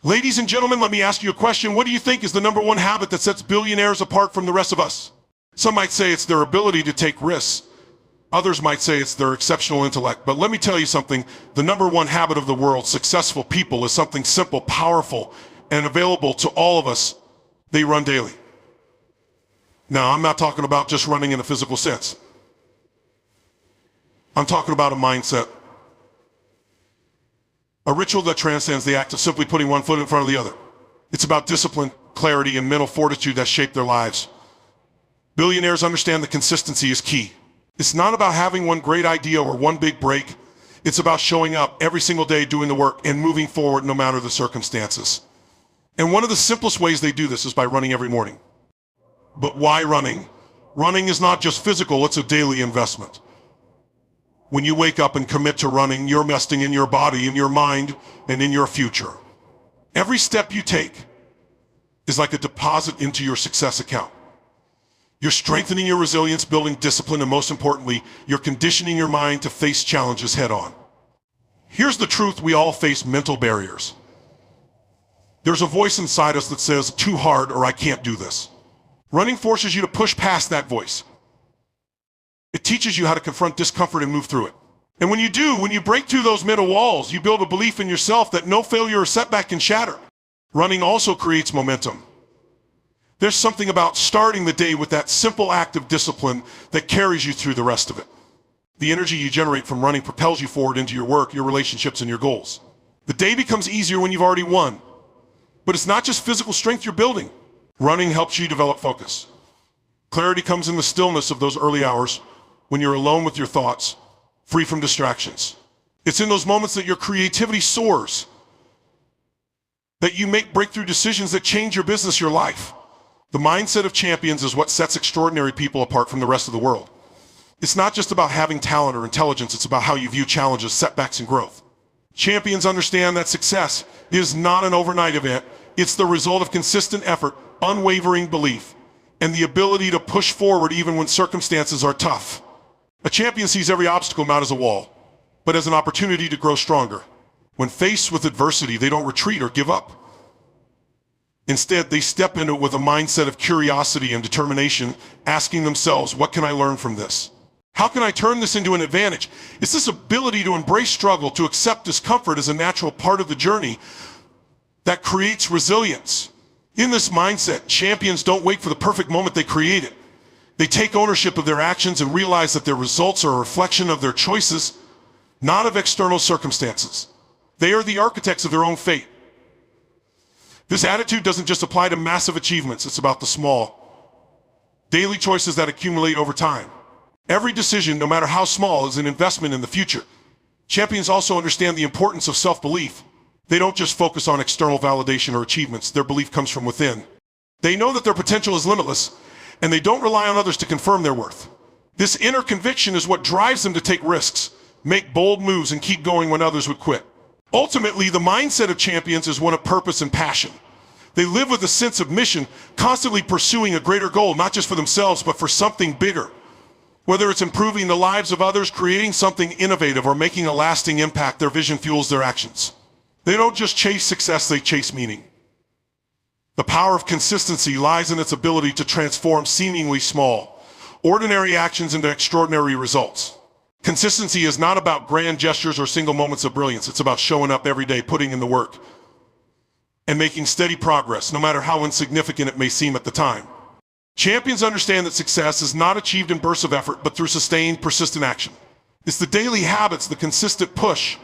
Ladies and gentlemen, let me ask you a question. What do you think is the number one habit that sets billionaires apart from the rest of us? Some might say it's their ability to take risks. Others might say it's their exceptional intellect. But let me tell you something. The number one habit of the world's successful people is something simple, powerful, and available to all of us. They run daily. Now, I'm not talking about just running in a physical sense. I'm talking about a mindset. A ritual that transcends the act of simply putting one foot in front of the other. It's about discipline, clarity, and mental fortitude that shape their lives. Billionaires understand that consistency is key. It's not about having one great idea or one big break. It's about showing up every single day, doing the work, and moving forward no matter the circumstances. And one of the simplest ways they do this is by running every morning. But why running? Running is not just physical, it's a daily investment. When you wake up and commit to running, you're investing in your body, in your mind, and in your future. Every step you take is like a deposit into your success account. You're strengthening your resilience, building discipline, and most importantly, you're conditioning your mind to face challenges head on. Here's the truth: we all face mental barriers. There's a voice inside us that says, too hard, or I can't do this. Running forces you to push past that voice. It teaches you how to confront discomfort and move through it. And when you break through those mental walls, you build a belief in yourself that no failure or setback can shatter. Running also creates momentum. There's something about starting the day with that simple act of discipline that carries you through the rest of it. The energy you generate from running propels you forward into your work, your relationships, and your goals. The day becomes easier when you've already won. But it's not just physical strength you're building. Running helps you develop focus. Clarity comes in the stillness of those early hours, when you're alone with your thoughts, free from distractions. It's in those moments that your creativity soars, that you make breakthrough decisions that change your business, your life. The mindset of champions is what sets extraordinary people apart from the rest of the world. It's not just about having talent or intelligence, it's about how you view challenges, setbacks, and growth. Champions understand that success is not an overnight event. It's the result of consistent effort, unwavering belief, and the ability to push forward even when circumstances are tough. A champion sees every obstacle not as a wall, but as an opportunity to grow stronger. When faced with adversity, they don't retreat or give up. Instead, they step into it with a mindset of curiosity and determination, asking themselves, what can I learn from this? How can I turn this into an advantage? It's this ability to embrace struggle, to accept discomfort as a natural part of the journey that creates resilience. In this mindset, champions don't wait for the perfect moment, they create it. They take ownership of their actions and realize that their results are a reflection of their choices, not of external circumstances. They are the architects of their own fate. This attitude doesn't just apply to massive achievements, it's about the small, daily choices that accumulate over time. Every decision, no matter how small, is an investment in the future. Champions also understand the importance of self-belief. They don't just focus on external validation or achievements, their belief comes from within. They know that their potential is limitless, and they don't rely on others to confirm their worth. This inner conviction is what drives them to take risks, make bold moves, and keep going when others would quit. Ultimately, the mindset of champions is one of purpose and passion. They live with a sense of mission, constantly pursuing a greater goal, not just for themselves, but for something bigger. Whether it's improving the lives of others, creating something innovative, or making a lasting impact, their vision fuels their actions. They don't just chase success, they chase meaning. The power of consistency lies in its ability to transform seemingly small, ordinary actions into extraordinary results. Consistency is not about grand gestures or single moments of brilliance. It's about showing up every day, putting in the work, and making steady progress, no matter how insignificant it may seem at the time. Champions understand that success is not achieved in bursts of effort, but through sustained, persistent action. It's the daily habits, the consistent push,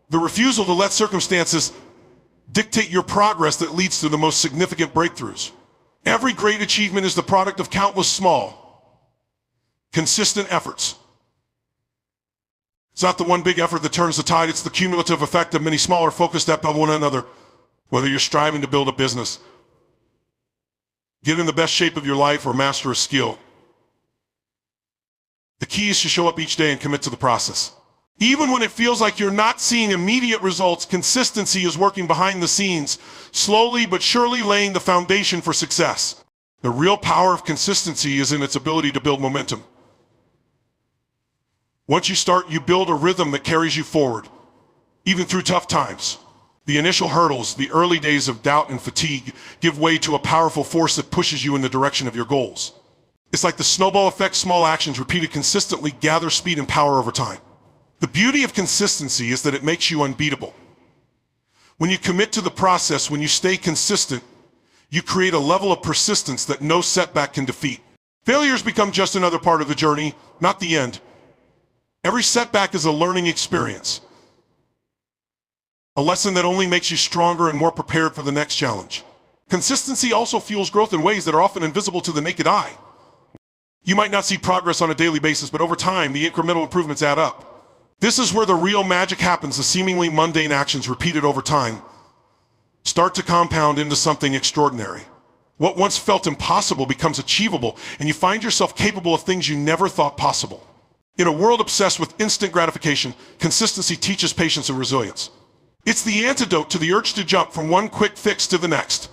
the refusal to let circumstances dictate your progress that leads to the most significant breakthroughs. Every great achievement is the product of countless small, consistent efforts. It's not the one big effort that turns the tide, it's the cumulative effect of many smaller focused steps on one another. Whether you're striving to build a business, get in the best shape of your life, or master a skill, the key is to show up each day and commit to the process. Even when it feels like you're not seeing immediate results, consistency is working behind the scenes, slowly but surely laying the foundation for success. The real power of consistency is in its ability to build momentum. Once you start, you build a rhythm that carries you forward, even through tough times. The initial hurdles, the early days of doubt and fatigue, give way to a powerful force that pushes you in the direction of your goals. It's like the snowball effect. Small actions repeated consistently gather speed and power over time. The beauty of consistency is that it makes you unbeatable. When you commit to the process, when you stay consistent, you create a level of persistence that no setback can defeat. Failures become just another part of the journey, not the end. Every setback is a learning experience, a lesson that only makes you stronger and more prepared for the next challenge. Consistency also fuels growth in ways that are often invisible to the naked eye. You might not see progress on a daily basis, but over time, the incremental improvements add up. This is where the real magic happens. The seemingly mundane actions repeated over time start to compound into something extraordinary. What once felt impossible becomes achievable, and you find yourself capable of things you never thought possible. In a world obsessed with instant gratification, consistency teaches patience and resilience. It's the antidote to the urge to jump from one quick fix to the next.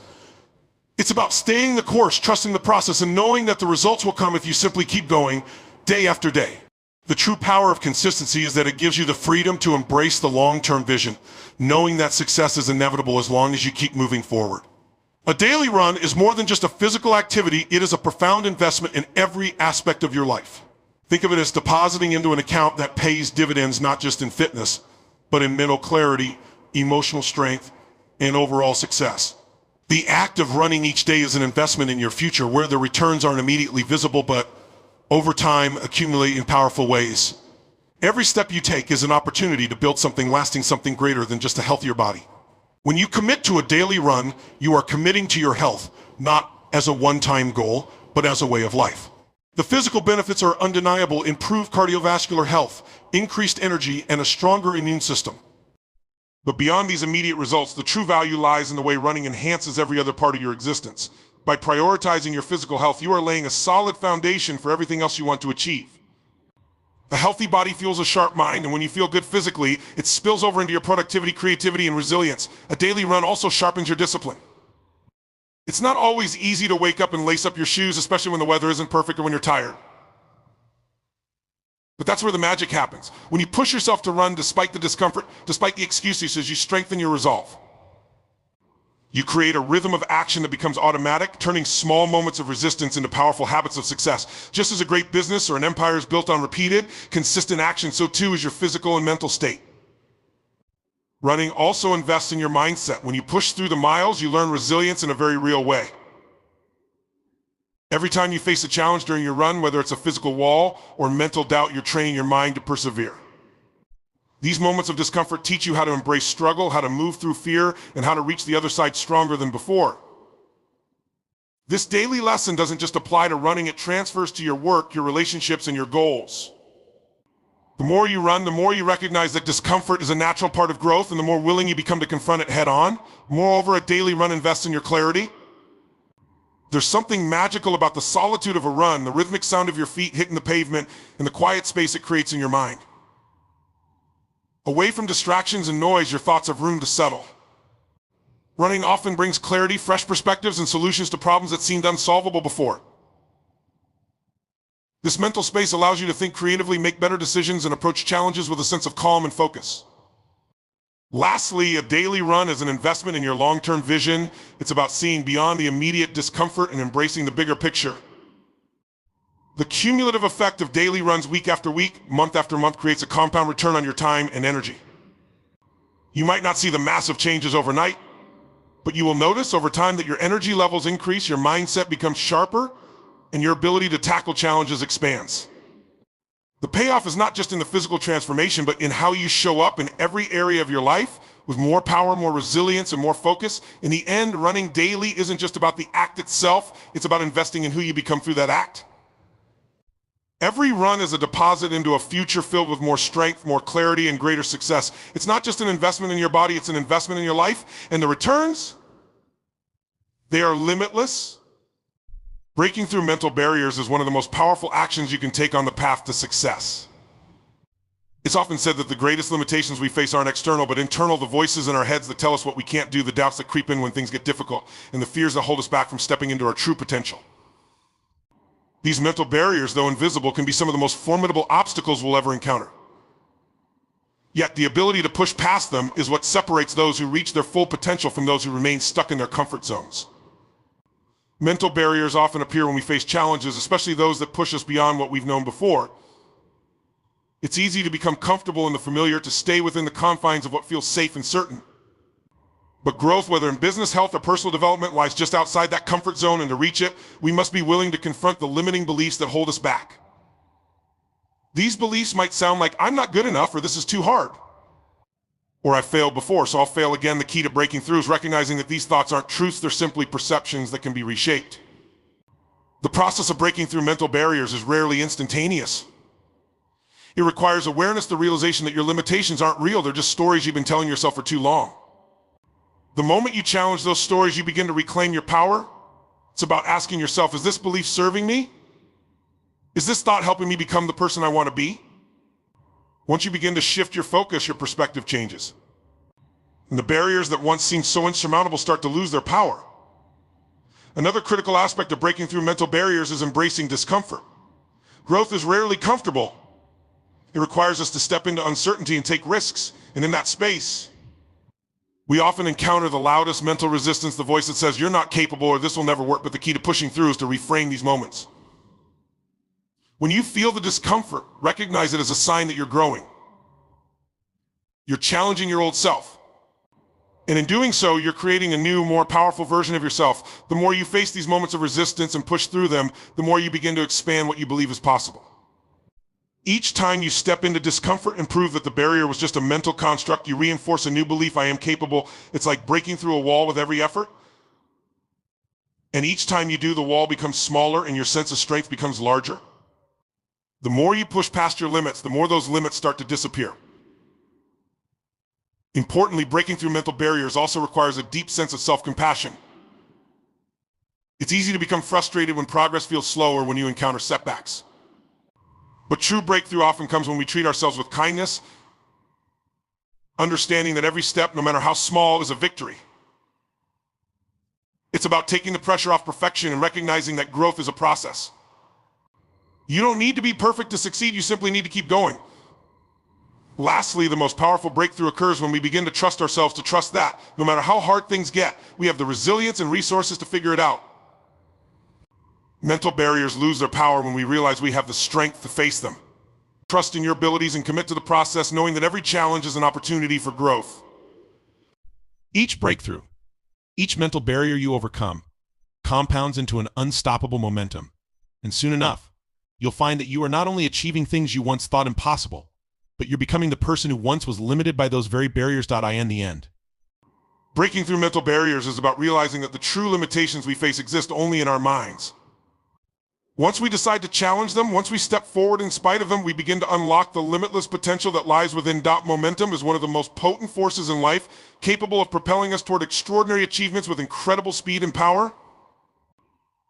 It's about staying the course, trusting the process, and knowing that the results will come if you simply keep going day after day. The true power of consistency is that it gives you the freedom to embrace the long-term vision, knowing that success is inevitable as long as you keep moving forward. A daily run is more than just a physical activity. It is a profound investment in every aspect of your life. Think of it as depositing into an account that pays dividends not just in fitness, but in mental clarity, emotional strength, and overall success. The act of running each day is an investment in your future where the returns aren't immediately visible, but over time accumulate in powerful ways. Every step you take is an opportunity to build something lasting, something greater than just a healthier body. When you commit to a daily run, you are committing to your health, not as a one-time goal, but as a way of life. The physical benefits are undeniable: improved cardiovascular health, increased energy, and a stronger immune system. But beyond these immediate results, the true value lies in the way running enhances every other part of your existence. By prioritizing your physical health, you are laying a solid foundation for everything else you want to achieve. A healthy body fuels a sharp mind, and when you feel good physically, it spills over into your productivity, creativity, and resilience. A daily run also sharpens your discipline. It's not always easy to wake up and lace up your shoes, especially when the weather isn't perfect or when you're tired. But that's where the magic happens. When you push yourself to run despite the discomfort, despite the excuses, you strengthen your resolve. You create a rhythm of action that becomes automatic, turning small moments of resistance into powerful habits of success. Just as a great business or an empire is built on repeated, consistent action, so too is your physical and mental state. Running also invests in your mindset. When you push through the miles, you learn resilience in a very real way. Every time you face a challenge during your run, whether it's a physical wall or mental doubt, you're training your mind to persevere. These moments of discomfort teach you how to embrace struggle, how to move through fear, and how to reach the other side stronger than before. This daily lesson doesn't just apply to running, it transfers to your work, your relationships, and your goals. The more you run, the more you recognize that discomfort is a natural part of growth, and the more willing you become to confront it head on. Moreover, a daily run invests in your clarity. There's something magical about the solitude of a run, the rhythmic sound of your feet hitting the pavement, and the quiet space it creates in your mind. Away from distractions and noise, your thoughts have room to settle. Running often brings clarity, fresh perspectives, and solutions to problems that seemed unsolvable before. This mental space allows you to think creatively, make better decisions, and approach challenges with a sense of calm and focus. Lastly, a daily run is an investment in your long-term vision. It's about seeing beyond the immediate discomfort and embracing the bigger picture. The cumulative effect of daily runs week after week, month after month creates a compound return on your time and energy. You might not see the massive changes overnight, but you will notice over time that your energy levels increase, your mindset becomes sharper, and your ability to tackle challenges expands. The payoff is not just in the physical transformation, but in how you show up in every area of your life with more power, more resilience, and more focus. In the end, running daily isn't just about the act itself, it's about investing in who you become through that act. Every run is a deposit into a future filled with more strength, more clarity, and greater success. It's not just an investment in your body, it's an investment in your life. And the returns, they are limitless. Breaking through mental barriers is one of the most powerful actions you can take on the path to success. It's often said that the greatest limitations we face aren't external, but internal, the voices in our heads that tell us what we can't do, the doubts that creep in when things get difficult, and the fears that hold us back from stepping into our true potential. These mental barriers, though invisible, can be some of the most formidable obstacles we'll ever encounter. Yet the ability to push past them is what separates those who reach their full potential from those who remain stuck in their comfort zones. Mental barriers often appear when we face challenges, especially those that push us beyond what we've known before. It's easy to become comfortable in the familiar, to stay within the confines of what feels safe and certain. But growth, whether in business, health, or personal development, lies just outside that comfort zone, and to reach it, we must be willing to confront the limiting beliefs that hold us back. These beliefs might sound like, I'm not good enough, or this is too hard, or I failed before, so I'll fail again. The key to breaking through is recognizing that these thoughts aren't truths, they're simply perceptions that can be reshaped. The process of breaking through mental barriers is rarely instantaneous. It requires awareness, the realization that your limitations aren't real, they're just stories you've been telling yourself for too long. The moment you challenge those stories, you begin to reclaim your power. It's about asking yourself, is this belief serving me? Is this thought helping me become the person I want to be? Once you begin to shift your focus, your perspective changes. And the barriers that once seemed so insurmountable start to lose their power. Another critical aspect of breaking through mental barriers is embracing discomfort. Growth is rarely comfortable. It requires us to step into uncertainty and take risks. And in that space, we often encounter the loudest mental resistance, the voice that says, you're not capable, or this will never work. But the key to pushing through is to reframe these moments. When you feel the discomfort, recognize it as a sign that you're growing. You're challenging your old self. And in doing so, you're creating a new, more powerful version of yourself. The more you face these moments of resistance and push through them, the more you begin to expand what you believe is possible. Each time you step into discomfort and prove that the barrier was just a mental construct, you reinforce a new belief, I am capable. It's like breaking through a wall with every effort. And each time you do, the wall becomes smaller and your sense of strength becomes larger. The more you push past your limits, the more those limits start to disappear. Importantly, breaking through mental barriers also requires a deep sense of self-compassion. It's easy to become frustrated when progress feels slow or when you encounter setbacks. But true breakthrough often comes when we treat ourselves with kindness, understanding that every step, no matter how small, is a victory. It's about taking the pressure off perfection and recognizing that growth is a process. You don't need to be perfect to succeed, you simply need to keep going. Lastly, the most powerful breakthrough occurs when we begin to trust ourselves, to trust that, no matter how hard things get, we have the resilience and resources to figure it out. Mental barriers lose their power when we realize we have the strength to face them. Trust in your abilities and commit to the process, knowing that every challenge is an opportunity for growth. Each breakthrough, each mental barrier you overcome, compounds into an unstoppable momentum. And soon enough, you'll find that you are not only achieving things you once thought impossible, but you're becoming the person who once was limited by those very barriers. In the end. Breaking through mental barriers is about realizing that the true limitations we face exist only in our minds. Once we decide to challenge them, once we step forward in spite of them, we begin to unlock the limitless potential that lies within. Momentum is one of the most potent forces in life, capable of propelling us toward extraordinary achievements with incredible speed and power.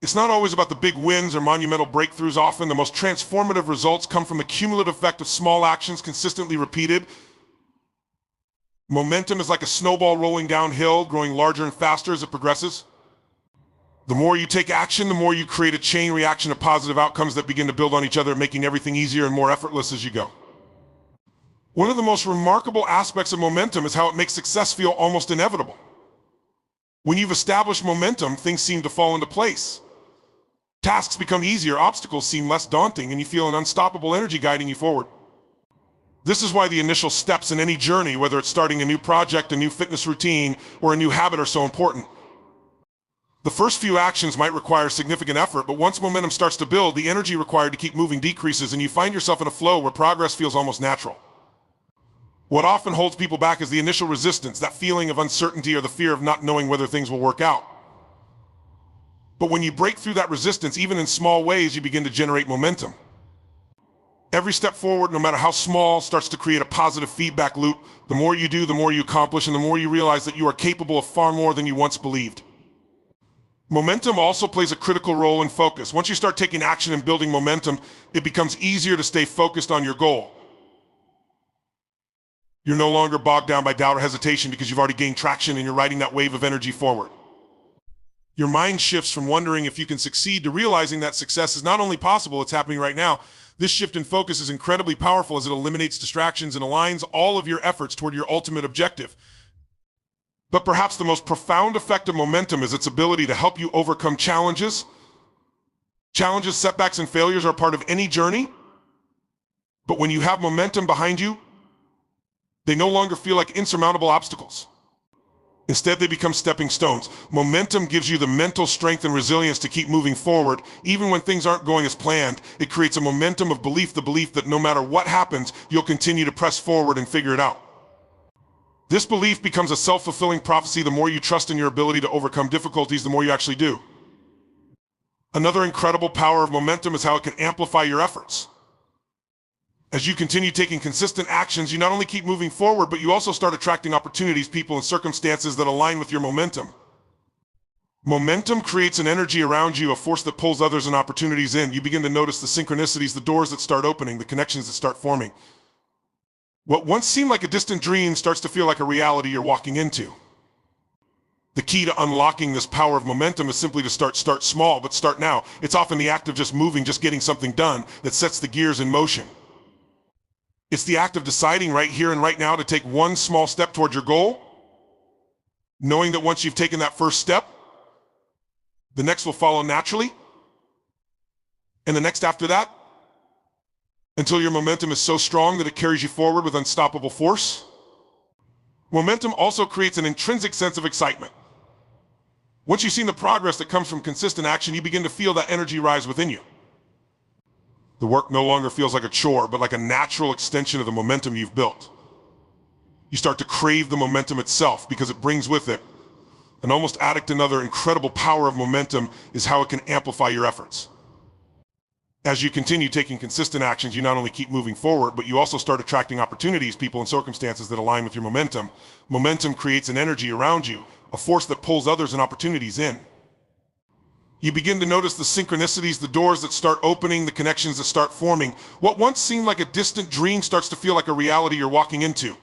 It's not always about the big wins or monumental breakthroughs. Often the most transformative results come from the cumulative effect of small actions consistently repeated. Momentum is like a snowball rolling downhill, growing larger and faster as it progresses. The more you take action, the more you create a chain reaction of positive outcomes that begin to build on each other, making everything easier and more effortless as you go. One of the most remarkable aspects of momentum is how it makes success feel almost inevitable. When you've established momentum, things seem to fall into place. Tasks become easier, obstacles seem less daunting, and you feel an unstoppable energy guiding you forward. This is why the initial steps in any journey, whether it's starting a new project, a new fitness routine, or a new habit, are so important. The first few actions might require significant effort, but once momentum starts to build, the energy required to keep moving decreases, and you find yourself in a flow where progress feels almost natural. What often holds people back is the initial resistance, that feeling of uncertainty or the fear of not knowing whether things will work out. But when you break through that resistance, even in small ways, you begin to generate momentum. Every step forward, no matter how small, starts to create a positive feedback loop. The more you do, the more you accomplish, and the more you realize that you are capable of far more than you once believed. Momentum also plays a critical role in focus. Once you start taking action and building momentum, it becomes easier to stay focused on your goal. You're no longer bogged down by doubt or hesitation because you've already gained traction and you're riding that wave of energy forward. Your mind shifts from wondering if you can succeed to realizing that success is not only possible, it's happening right now. This shift in focus is incredibly powerful as it eliminates distractions and aligns all of your efforts toward your ultimate objective. But perhaps the most profound effect of momentum is its ability to help you overcome challenges. Challenges, setbacks, and failures are part of any journey. But when you have momentum behind you, they no longer feel like insurmountable obstacles. Instead, they become stepping stones. Momentum gives you the mental strength and resilience to keep moving forward, even when things aren't going as planned. It creates a momentum of belief, the belief that no matter what happens, you'll continue to press forward and figure it out. This belief becomes a self-fulfilling prophecy. The more you trust in your ability to overcome difficulties, the more you actually do. Another incredible power of momentum is how it can amplify your efforts. As you continue taking consistent actions, you not only keep moving forward, but you also start attracting opportunities, people, and circumstances that align with your momentum. Momentum creates an energy around you, a force that pulls others and opportunities in. You begin to notice the synchronicities, the doors that start opening, the connections that start forming. What once seemed like a distant dream starts to feel like a reality you're walking into. The key to unlocking this power of momentum is simply to start small, but start now. It's often the act of just moving, just getting something done, that sets the gears in motion. It's the act of deciding right here and right now to take one small step toward your goal, knowing that once you've taken that first step, the next will follow naturally, and the next after that, until your momentum is so strong that it carries you forward with unstoppable force. Momentum also creates an intrinsic sense of excitement. Once you've seen the progress that comes from consistent action, you begin to feel that energy rise within you. The work no longer feels like a chore, but like a natural extension of the momentum you've built. You start to crave the momentum itself because it brings with it an almost addict. Another incredible power of momentum is how it can amplify your efforts. As you continue taking consistent actions, you not only keep moving forward, but you also start attracting opportunities, people, and circumstances that align with your momentum. Momentum creates an energy around you, a force that pulls others and opportunities in. You begin to notice the synchronicities, the doors that start opening, the connections that start forming. What once seemed like a distant dream starts to feel like a reality you're walking into.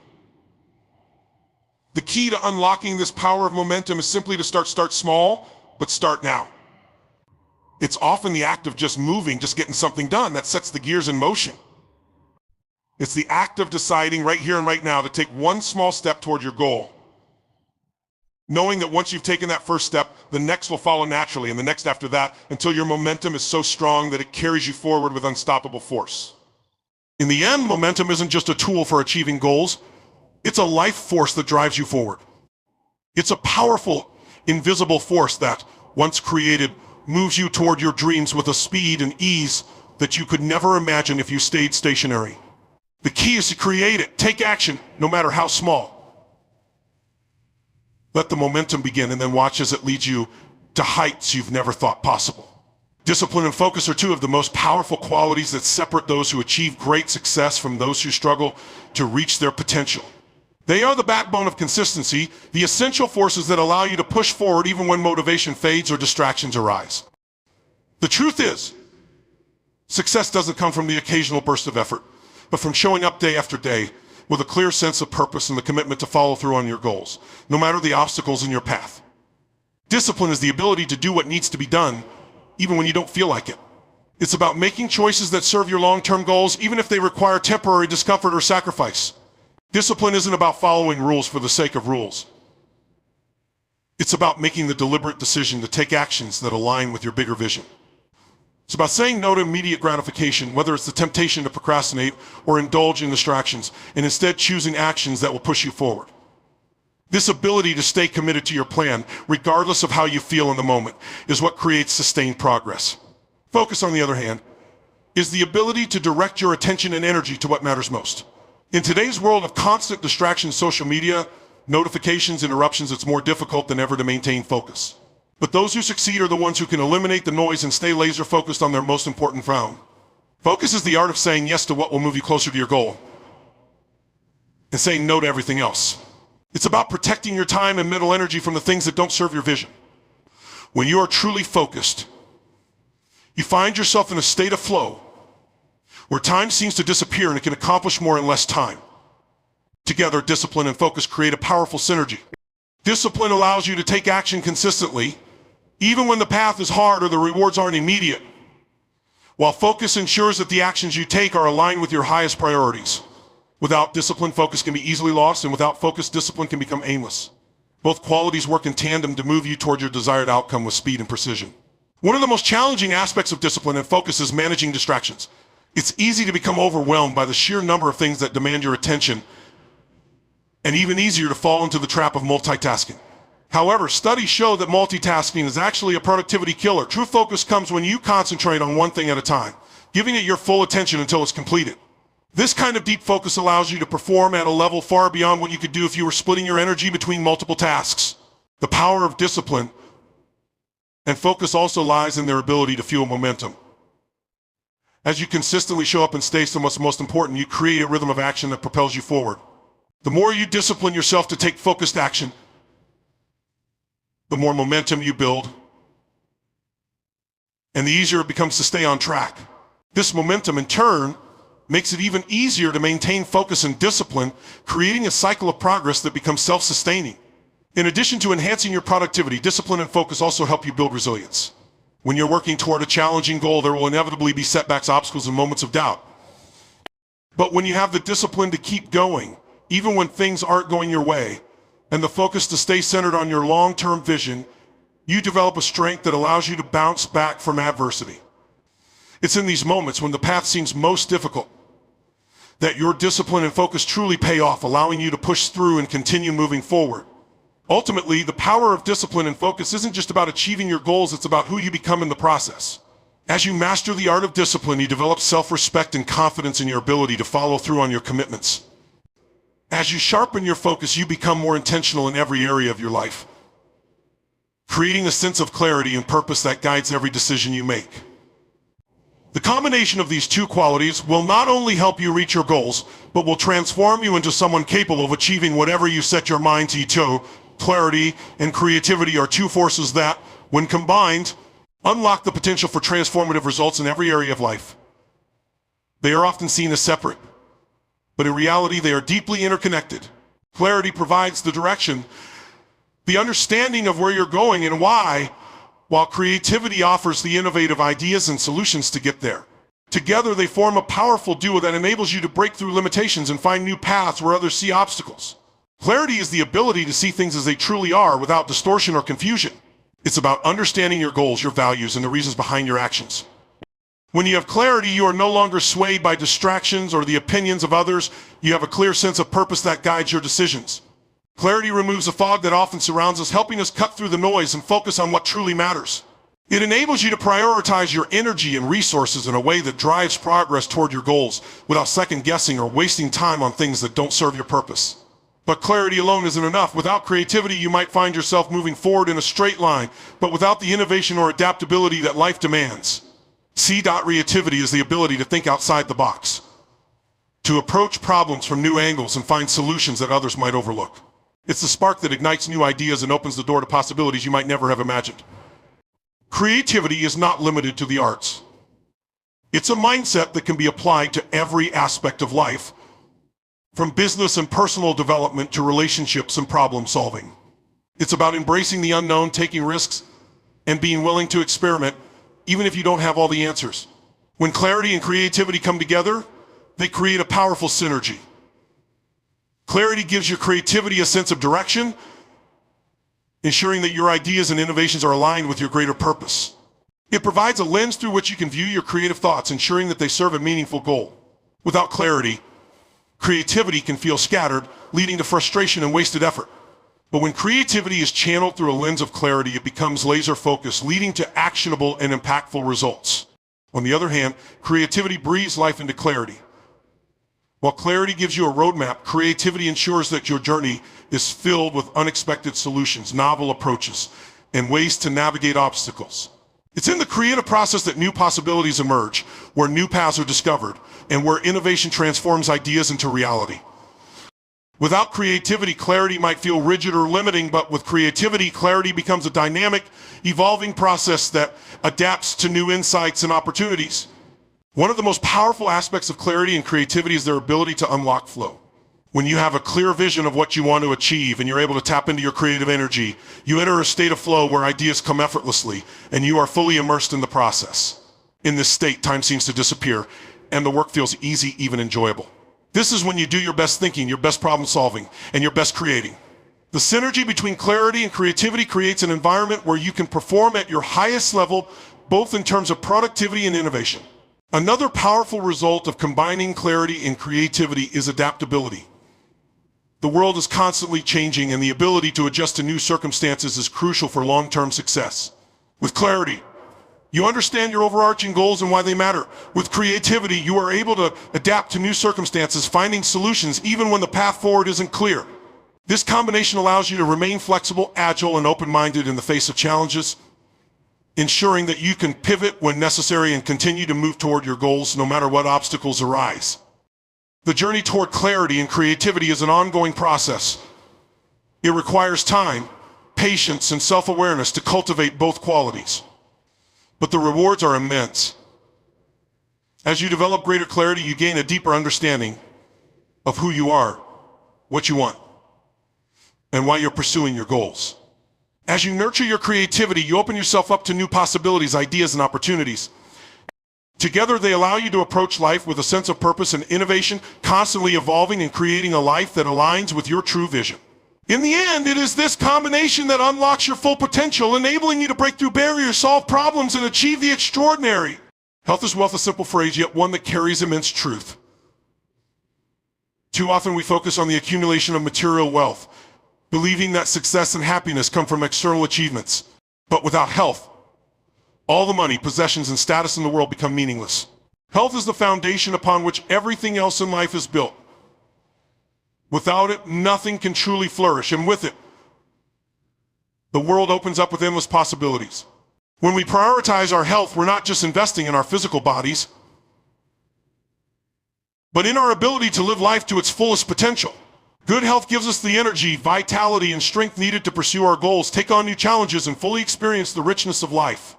The key to unlocking this power of momentum is simply to start small, but start now. It's often the act of just moving, just getting something done, that sets the gears in motion. It's the act of deciding right here and right now to take one small step toward your goal, knowing that once you've taken that first step, the next will follow naturally, and the next after that, until your momentum is so strong that it carries you forward with unstoppable force. In the end, momentum isn't just a tool for achieving goals. It's a life force that drives you forward. It's a powerful, invisible force that, once created, moves you toward your dreams with a speed and ease that you could never imagine if you stayed stationary. The key is to create it. Take action, no matter how small. Let the momentum begin, and then watch as it leads you to heights you've never thought possible. Discipline and focus are two of the most powerful qualities that separate those who achieve great success from those who struggle to reach their potential. They are the backbone of consistency, the essential forces that allow you to push forward even when motivation fades or distractions arise. The truth is, success doesn't come from the occasional burst of effort, but from showing up day after day with a clear sense of purpose and the commitment to follow through on your goals, no matter the obstacles in your path. Discipline is the ability to do what needs to be done, even when you don't feel like it. It's about making choices that serve your long-term goals, even if they require temporary discomfort or sacrifice. Discipline isn't about following rules for the sake of rules. It's about making the deliberate decision to take actions that align with your bigger vision. It's about saying no to immediate gratification, whether it's the temptation to procrastinate or indulge in distractions, and instead choosing actions that will push you forward. This ability to stay committed to your plan, regardless of how you feel in the moment, is what creates sustained progress. Focus, on the other hand, is the ability to direct your attention and energy to what matters most. In today's world of constant distractions, social media, notifications, interruptions, it's more difficult than ever to maintain focus. But those who succeed are the ones who can eliminate the noise and stay laser focused on their most important frown. Focus is the art of saying yes to what will move you closer to your goal and saying no to everything else. It's about protecting your time and mental energy from the things that don't serve your vision. When you are truly focused, you find yourself in a state of flow where time seems to disappear and it can accomplish more in less time. Together, discipline and focus create a powerful synergy. Discipline allows you to take action consistently, even when the path is hard or the rewards aren't immediate. while focus ensures that the actions you take are aligned with your highest priorities. Without discipline, focus can be easily lost, and without focus, discipline can become aimless. Both qualities work in tandem to move you toward your desired outcome with speed and precision. One of the most challenging aspects of discipline and focus is managing distractions. It's easy to become overwhelmed by the sheer number of things that demand your attention, and even easier to fall into the trap of multitasking. However, studies show that multitasking is actually a productivity killer. True focus comes when you concentrate on one thing at a time, giving it your full attention until it's completed. This kind of deep focus allows you to perform at a level far beyond what you could do if you were splitting your energy between multiple tasks. The power of discipline and focus also lies in their ability to fuel momentum. As you consistently show up and stay to what's most important, you create a rhythm of action that propels you forward. The more you discipline yourself to take focused action, the more momentum you build, and the easier it becomes to stay on track. This momentum, in turn, makes it even easier to maintain focus and discipline, creating a cycle of progress that becomes self-sustaining. In addition to enhancing your productivity, discipline and focus also help you build resilience. When you're working toward a challenging goal, there will inevitably be setbacks, obstacles, and moments of doubt. But when you have the discipline to keep going, even when things aren't going your way, and the focus to stay centered on your long-term vision, you develop a strength that allows you to bounce back from adversity. It's in these moments when the path seems most difficult that your discipline and focus truly pay off, allowing you to push through and continue moving forward. Ultimately, the power of discipline and focus isn't just about achieving your goals, it's about who you become in the process. As you master the art of discipline, you develop self-respect and confidence in your ability to follow through on your commitments. As you sharpen your focus, you become more intentional in every area of your life, creating a sense of clarity and purpose that guides every decision you make. The combination of these two qualities will not only help you reach your goals, but will transform you into someone capable of achieving whatever you set your mind to. Clarity and creativity are two forces that, when combined, unlock the potential for transformative results in every area of life. They are often seen as separate, but in reality, they are deeply interconnected. Clarity provides the direction, the understanding of where you're going and why, while creativity offers the innovative ideas and solutions to get there. Together, they form a powerful duo that enables you to break through limitations and find new paths where others see obstacles. Clarity is the ability to see things as they truly are without distortion or confusion. It's about understanding your goals, your values, and the reasons behind your actions. When you have clarity, you are no longer swayed by distractions or the opinions of others. You have a clear sense of purpose that guides your decisions. Clarity removes the fog that often surrounds us, helping us cut through the noise and focus on what truly matters. It enables you to prioritize your energy and resources in a way that drives progress toward your goals without second guessing or wasting time on things that don't serve your purpose. But clarity alone isn't enough. Without creativity, you might find yourself moving forward in a straight line, but without the innovation or adaptability that life demands. Creativity is the ability to think outside the box, to approach problems from new angles and find solutions that others might overlook. It's the spark that ignites new ideas and opens the door to possibilities you might never have imagined. Creativity is not limited to the arts. It's a mindset that can be applied to every aspect of life, from business and personal development to relationships and problem solving. It's about embracing the unknown, taking risks, and being willing to experiment, even if you don't have all the answers. When clarity and creativity come together, they create a powerful synergy. Clarity gives your creativity a sense of direction, ensuring that your ideas and innovations are aligned with your greater purpose. It provides a lens through which you can view your creative thoughts, ensuring that they serve a meaningful goal. Without clarity, creativity can feel scattered, leading to frustration and wasted effort. But when creativity is channeled through a lens of clarity, it becomes laser-focused, leading to actionable and impactful results. On the other hand, creativity breathes life into clarity. While clarity gives you a roadmap, creativity ensures that your journey is filled with unexpected solutions, novel approaches, and ways to navigate obstacles. It's in the creative process that new possibilities emerge, where new paths are discovered, and where innovation transforms ideas into reality. Without creativity, clarity might feel rigid or limiting, but with creativity, clarity becomes a dynamic, evolving process that adapts to new insights and opportunities. One of the most powerful aspects of clarity and creativity is their ability to unlock flow. When you have a clear vision of what you want to achieve and you're able to tap into your creative energy, you enter a state of flow where ideas come effortlessly and you are fully immersed in the process. In this state, time seems to disappear, and the work feels easy, even enjoyable. This is when you do your best thinking, your best problem solving, and your best creating. The synergy between clarity and creativity creates an environment where you can perform at your highest level, both in terms of productivity and innovation. Another powerful result of combining clarity and creativity is adaptability. The world is constantly changing, and the ability to adjust to new circumstances is crucial for long-term success. With clarity, you understand your overarching goals and why they matter. With creativity, you are able to adapt to new circumstances, finding solutions even when the path forward isn't clear. This combination allows you to remain flexible, agile, and open-minded in the face of challenges, ensuring that you can pivot when necessary and continue to move toward your goals no matter what obstacles arise. The journey toward clarity and creativity is an ongoing process. It requires time, patience, and self-awareness to cultivate both qualities. But the rewards are immense. As you develop greater clarity, you gain a deeper understanding of who you are, what you want, and why you're pursuing your goals. As you nurture your creativity, you open yourself up to new possibilities, ideas, and opportunities. Together, they allow you to approach life with a sense of purpose and innovation, constantly evolving and creating a life that aligns with your true vision. In the end, it is this combination that unlocks your full potential, enabling you to break through barriers, solve problems, and achieve the extraordinary. Health is wealth, a simple phrase, yet one that carries immense truth. Too often we focus on the accumulation of material wealth, believing that success and happiness come from external achievements. But without health, all the money, possessions, and status in the world become meaningless. Health is the foundation upon which everything else in life is built. Without it, nothing can truly flourish, and with it, the world opens up with endless possibilities. When we prioritize our health, we're not just investing in our physical bodies, but in our ability to live life to its fullest potential. Good health gives us the energy, vitality, and strength needed to pursue our goals, take on new challenges, and fully experience the richness of life.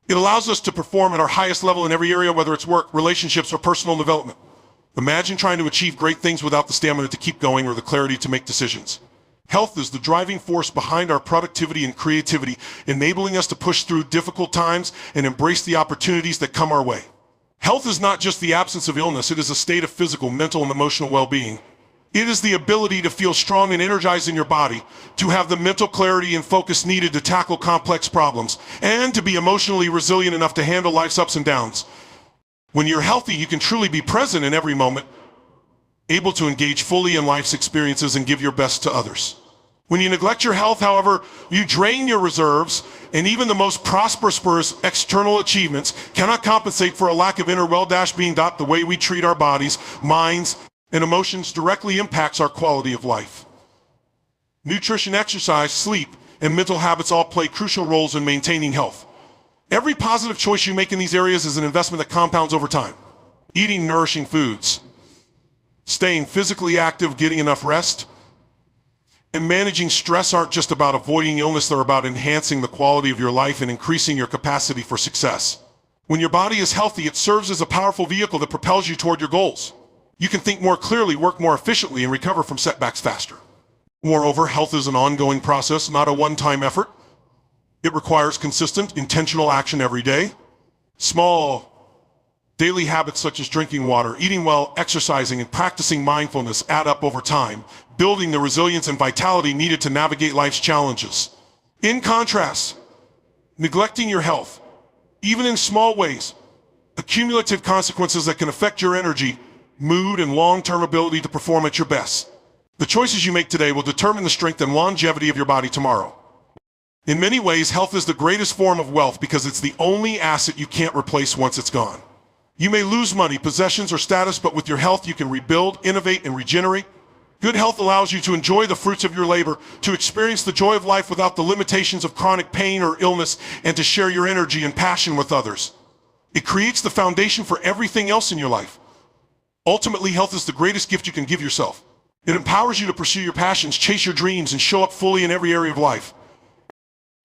It allows us to perform at our highest level in every area, whether it's work, relationships, or personal development. Imagine trying to achieve great things without the stamina to keep going or the clarity to make decisions. Health is the driving force behind our productivity and creativity, enabling us to push through difficult times and embrace the opportunities that come our way. Health is not just the absence of illness, it is a state of physical, mental, and emotional well-being. It is the ability to feel strong and energized in your body, to have the mental clarity and focus needed to tackle complex problems, and to be emotionally resilient enough to handle life's ups and downs. When you're healthy, you can truly be present in every moment, able to engage fully in life's experiences and give your best to others. When you neglect your health, however, you drain your reserves, and even the most prosperous external achievements cannot compensate for a lack of inner well-being. The way we treat our bodies, minds, and emotions directly impacts our quality of life. Nutrition, exercise, sleep, and mental habits all play crucial roles in maintaining health. Every positive choice you make in these areas is an investment that compounds over time. Eating nourishing foods, staying physically active, getting enough rest, and managing stress aren't just about avoiding illness, they're about enhancing the quality of your life and increasing your capacity for success. When your body is healthy, it serves as a powerful vehicle that propels you toward your goals. You can think more clearly, work more efficiently, and recover from setbacks faster. Moreover, health is an ongoing process, not a one-time effort. It requires consistent, intentional action every day. Small, daily habits such as drinking water, eating well, exercising, and practicing mindfulness add up over time, building the resilience and vitality needed to navigate life's challenges. In contrast, neglecting your health, even in small ways, accumulative consequences that can affect your energy, mood, and long-term ability to perform at your best. The choices you make today will determine the strength and longevity of your body tomorrow. In many ways, health is the greatest form of wealth because it's the only asset you can't replace once it's gone. You may lose money, possessions, or status, but with your health you can rebuild, innovate, and regenerate. Good health allows you to enjoy the fruits of your labor, to experience the joy of life without the limitations of chronic pain or illness, and to share your energy and passion with others. It creates the foundation for everything else in your life. Ultimately, health is the greatest gift you can give yourself. It empowers you to pursue your passions, chase your dreams, and show up fully in every area of life.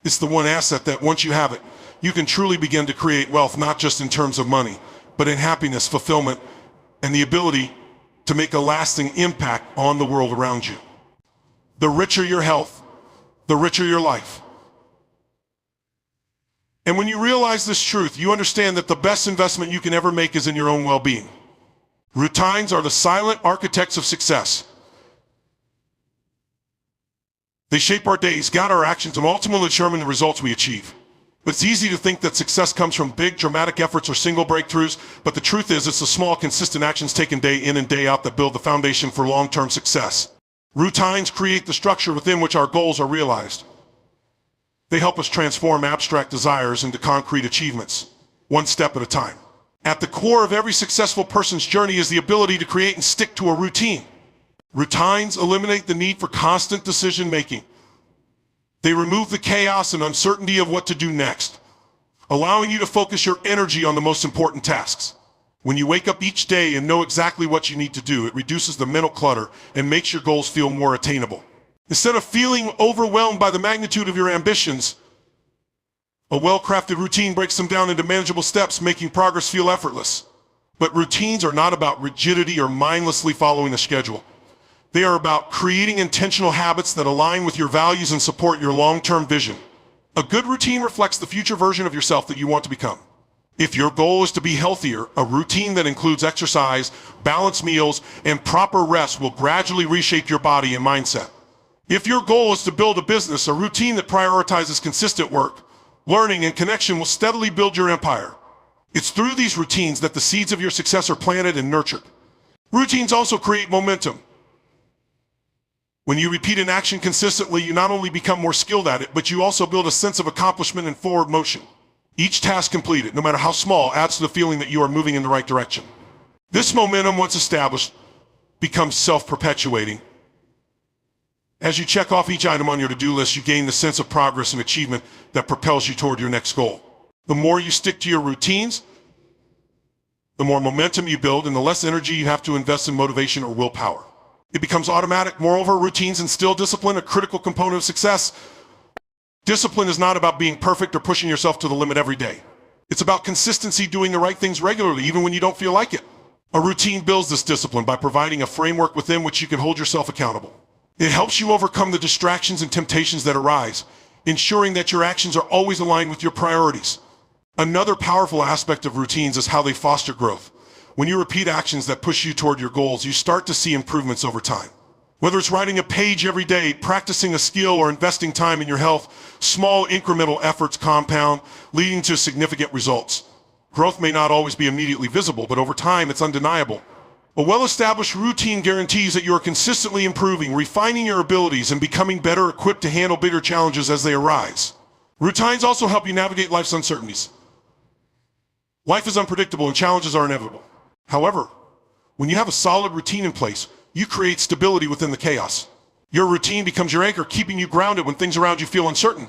It's the one asset that, once you have it, you can truly begin to create wealth, not just in terms of money, but in happiness, fulfillment, and the ability to make a lasting impact on the world around you. The richer your health, the richer your life. And when you realize this truth, you understand that the best investment you can ever make is in your own well-being. Routines are the silent architects of success. They shape our days, guide our actions, and ultimately determine the results we achieve. It's easy to think that success comes from big, dramatic efforts or single breakthroughs, but the truth is it's the small, consistent actions taken day in and day out that build the foundation for long-term success. Routines create the structure within which our goals are realized. They help us transform abstract desires into concrete achievements, one step at a time. At the core of every successful person's journey is the ability to create and stick to a routine. Routines eliminate the need for constant decision-making. They remove the chaos and uncertainty of what to do next, allowing you to focus your energy on the most important tasks. When you wake up each day and know exactly what you need to do, it reduces the mental clutter and makes your goals feel more attainable. Instead of feeling overwhelmed by the magnitude of your ambitions, a well-crafted routine breaks them down into manageable steps, making progress feel effortless. But routines are not about rigidity or mindlessly following a schedule. They are about creating intentional habits that align with your values and support your long-term vision. A good routine reflects the future version of yourself that you want to become. If your goal is to be healthier, a routine that includes exercise, balanced meals, and proper rest will gradually reshape your body and mindset. If your goal is to build a business, a routine that prioritizes consistent work, learning, and connection will steadily build your empire. It's through these routines that the seeds of your success are planted and nurtured. Routines also create momentum. When you repeat an action consistently, you not only become more skilled at it, but you also build a sense of accomplishment and forward motion. Each task completed, no matter how small, adds to the feeling that you are moving in the right direction. This momentum, once established, becomes self-perpetuating. As you check off each item on your to-do list, you gain the sense of progress and achievement that propels you toward your next goal. The more you stick to your routines, the more momentum you build and the less energy you have to invest in motivation or willpower. It becomes automatic. Moreover, routines instill discipline, a critical component of success. Discipline is not about being perfect or pushing yourself to the limit every day. It's about consistency, doing the right things regularly, even when you don't feel like it. A routine builds this discipline by providing a framework within which you can hold yourself accountable. It helps you overcome the distractions and temptations that arise, ensuring that your actions are always aligned with your priorities. Another powerful aspect of routines is how they foster growth. When you repeat actions that push you toward your goals, you start to see improvements over time. Whether it's writing a page every day, practicing a skill, or investing time in your health, small incremental efforts compound, leading to significant results. Growth may not always be immediately visible, but over time it's undeniable. A well-established routine guarantees that you are consistently improving, refining your abilities, and becoming better equipped to handle bigger challenges as they arise. Routines also help you navigate life's uncertainties. Life is unpredictable and challenges are inevitable. However, when you have a solid routine in place, you create stability within the chaos. Your routine becomes your anchor, keeping you grounded when things around you feel uncertain.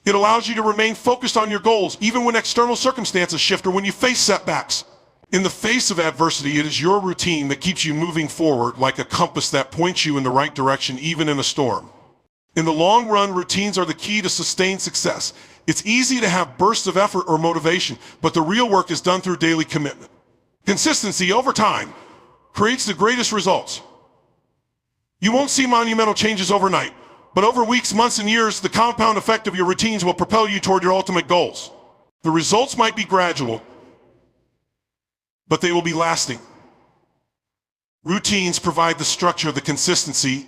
It allows you to remain focused on your goals, even when external circumstances shift or when you face setbacks. In the face of adversity, it is your routine that keeps you moving forward like a compass that points you in the right direction, even in a storm. In the long run, routines are the key to sustained success. It's easy to have bursts of effort or motivation, but the real work is done through daily commitment. Consistency over time creates the greatest results. You won't see monumental changes overnight, but over weeks, months, and years, the compound effect of your routines will propel you toward your ultimate goals. The results might be gradual, but they will be lasting. Routines provide the structure, the consistency,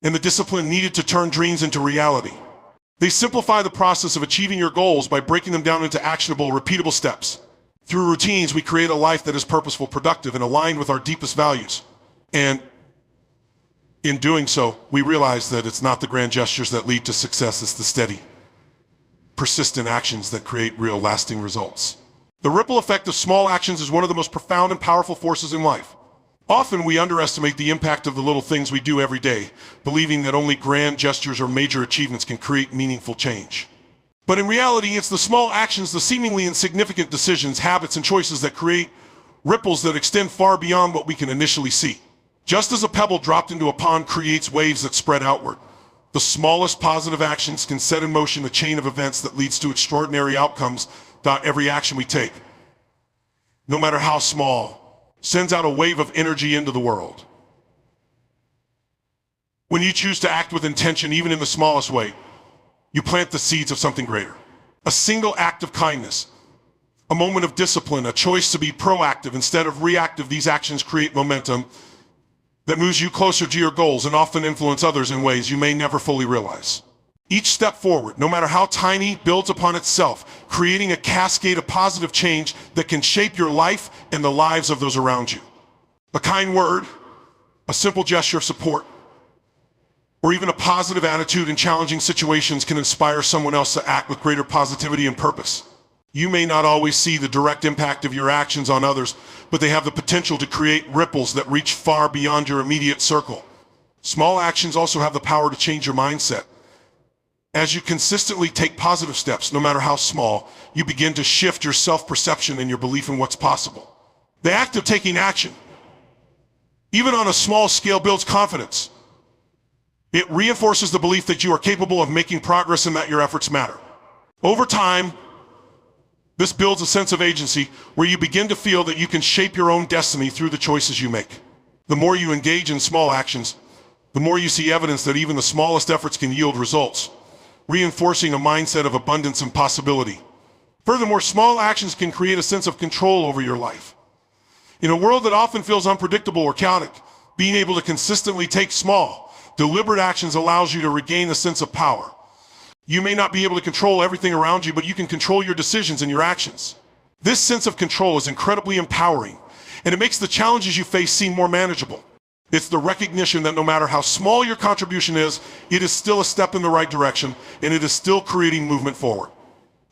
and the discipline needed to turn dreams into reality. They simplify the process of achieving your goals by breaking them down into actionable, repeatable steps. Through routines, we create a life that is purposeful, productive, and aligned with our deepest values. And in doing so, we realize that it's not the grand gestures that lead to success, it's the steady, persistent actions that create real, lasting results. The ripple effect of small actions is one of the most profound and powerful forces in life. Often we underestimate the impact of the little things we do every day, believing that only grand gestures or major achievements can create meaningful change. But in reality, it's the small actions, the seemingly insignificant decisions, habits, and choices that create ripples that extend far beyond what we can initially see. Just as a pebble dropped into a pond creates waves that spread outward, the smallest positive actions can set in motion a chain of events that leads to extraordinary outcomes. Every action we take, no matter how small, sends out a wave of energy into the world. When you choose to act with intention, even in the smallest way, you plant the seeds of something greater. A single act of kindness, a moment of discipline, a choice to be proactive instead of reactive. These actions create momentum that moves you closer to your goals and often influence others in ways you may never fully realize. Each step forward, no matter how tiny, builds upon itself, creating a cascade of positive change that can shape your life and the lives of those around you. A kind word, a simple gesture of support, or even a positive attitude in challenging situations can inspire someone else to act with greater positivity and purpose. You may not always see the direct impact of your actions on others, but they have the potential to create ripples that reach far beyond your immediate circle. Small actions also have the power to change your mindset. As you consistently take positive steps, no matter how small, you begin to shift your self-perception and your belief in what's possible. The act of taking action, even on a small scale, builds confidence. It reinforces the belief that you are capable of making progress and that your efforts matter. Over time, this builds a sense of agency where you begin to feel that you can shape your own destiny through the choices you make. The more you engage in small actions, the more you see evidence that even the smallest efforts can yield results, reinforcing a mindset of abundance and possibility. Furthermore, small actions can create a sense of control over your life. In a world that often feels unpredictable or chaotic, being able to consistently take small, deliberate actions allows you to regain a sense of power. You may not be able to control everything around you, but you can control your decisions and your actions. This sense of control is incredibly empowering, and it makes the challenges you face seem more manageable. It's the recognition that no matter how small your contribution is, it is still a step in the right direction, and it is still creating movement forward.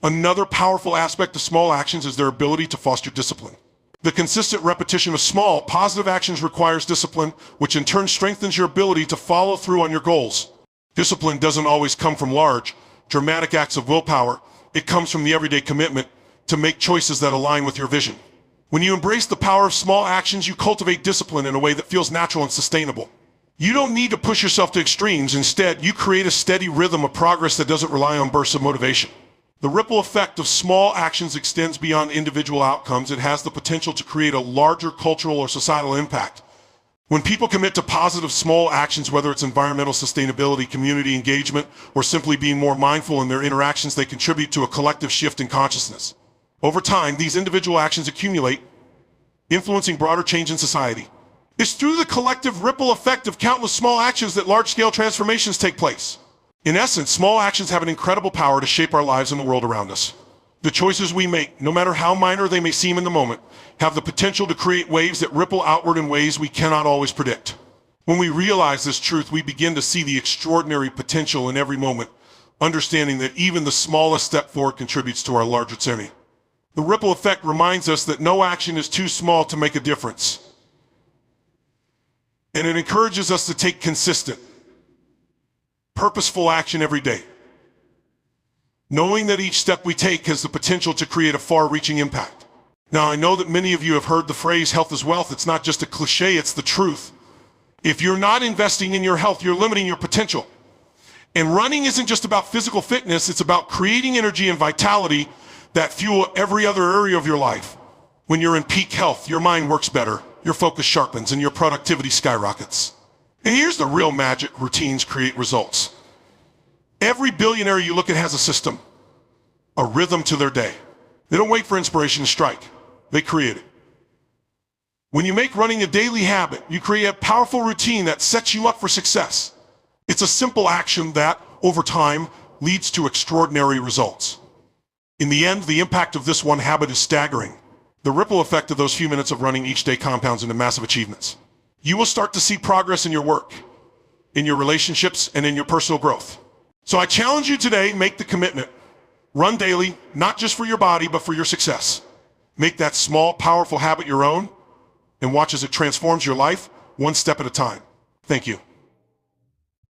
Another powerful aspect of small actions is their ability to foster discipline. The consistent repetition of small, positive actions requires discipline, which in turn strengthens your ability to follow through on your goals. Discipline doesn't always come from large, dramatic acts of willpower. It comes from the everyday commitment to make choices that align with your vision. When you embrace the power of small actions, you cultivate discipline in a way that feels natural and sustainable. You don't need to push yourself to extremes. Instead, you create a steady rhythm of progress that doesn't rely on bursts of motivation. The ripple effect of small actions extends beyond individual outcomes. It has the potential to create a larger cultural or societal impact. When people commit to positive small actions, whether it's environmental sustainability, community engagement, or simply being more mindful in their interactions, they contribute to a collective shift in consciousness. Over time, these individual actions accumulate, influencing broader change in society. It's through the collective ripple effect of countless small actions that large-scale transformations take place. In essence, small actions have an incredible power to shape our lives and the world around us. The choices we make, no matter how minor they may seem in the moment, have the potential to create waves that ripple outward in ways we cannot always predict. When we realize this truth, we begin to see the extraordinary potential in every moment, understanding that even the smallest step forward contributes to our larger journey. The ripple effect reminds us that no action is too small to make a difference. And it encourages us to take consistent, purposeful action every day, knowing that each step we take has the potential to create a far-reaching impact. Now, I know that many of you have heard the phrase health is wealth. It's not just a cliche, it's the truth. If you're not investing in your health, you're limiting your potential. And running isn't just about physical fitness, it's about creating energy and vitality that fuel every other area of your life. When you're in peak health, your mind works better, your focus sharpens, and your productivity skyrockets. And here's the real magic: routines create results. Every billionaire you look at has a system, a rhythm to their day. They don't wait for inspiration to strike. They create it. When you make running a daily habit, you create a powerful routine that sets you up for success. It's a simple action that, over time, leads to extraordinary results. In the end, the impact of this one habit is staggering. The ripple effect of those few minutes of running each day compounds into massive achievements. You will start to see progress in your work, in your relationships, and in your personal growth. So I challenge you today, make the commitment. Run daily, not just for your body, but for your success. Make that small, powerful habit your own, and watch as it transforms your life one step at a time. Thank you.